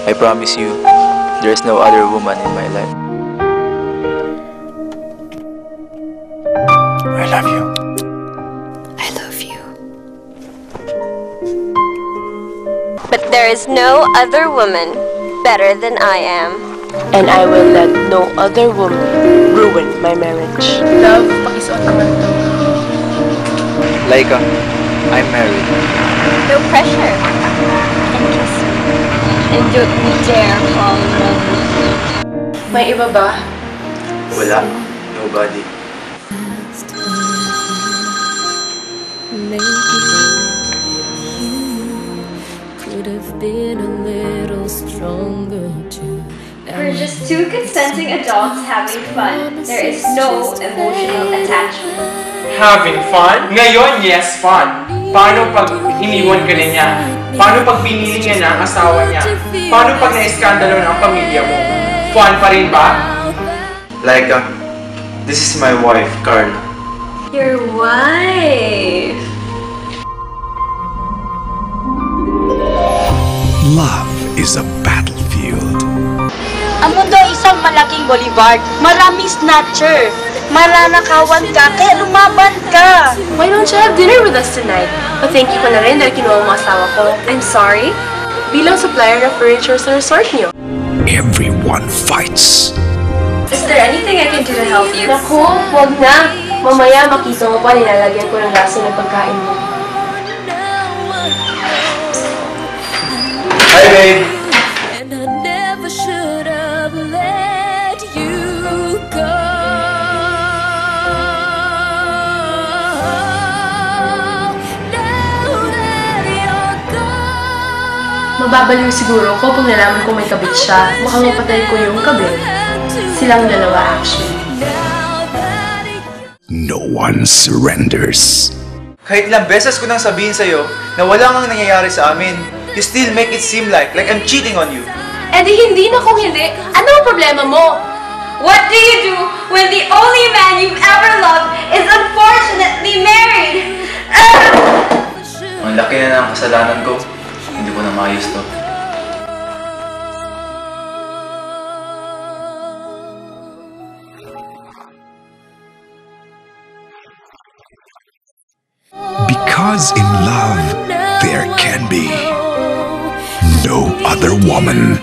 I promise you, there's no other woman in my life. I love you. I love you. But there is no other woman better than I am. And I will let no other woman ruin my marriage. Love, pakisuot naman to. Laika, I'm married. No pressure. And kiss me. And don't you dare fall in love with me. May iba ba? Wala. Nobody. Maybe you could have been a little stronger too. We're just two consenting adults having fun. There is no emotional attachment. Having fun? Ngayon, yes, fun. Paano pag iniwan ka na niya? Paano pag binili niya na ang asawa niya? Paano pag na-iskandalo na ang pamilya mo? Fun pa rin ba? Laika, this is my wife, Carla. Your wife. Love is a battlefield. Ang mundo ay isang malaking boulevard. Maraming snatcher. Maranakawan ka, kaya lumaban ka. Why don't you have dinner with us tonight? Pa-thank you ko na rin dahil kinuha mo asawa ko. I'm sorry. Bilang supplier ng furniture sa resort niyo. Everyone fights. Is there anything I can do to help you? Naku, wag na. Mamaya makita mo pa nilalagyan ko ng lasa ng pagkain mo. Hi, babe! And I never should have let you go. Now that you're gone, Mababaliw siguro ko pag nalaman ko may kabit siya. Mukhang mapatay ko yung kabit. Silang dalawa actually. No one surrenders. Kahit ilang beses ko nang sabihin sa'yo na wala nang nangyayari sa amin, you still make it seem like I'm cheating on you. Eh di hindi na kung hindi. Ano ang problema mo? What do you do when the only man you've ever loved is unfortunately married? Ang laki na ng kasalanan ko, hindi ko na maayos to. Because in love, there can be no other woman.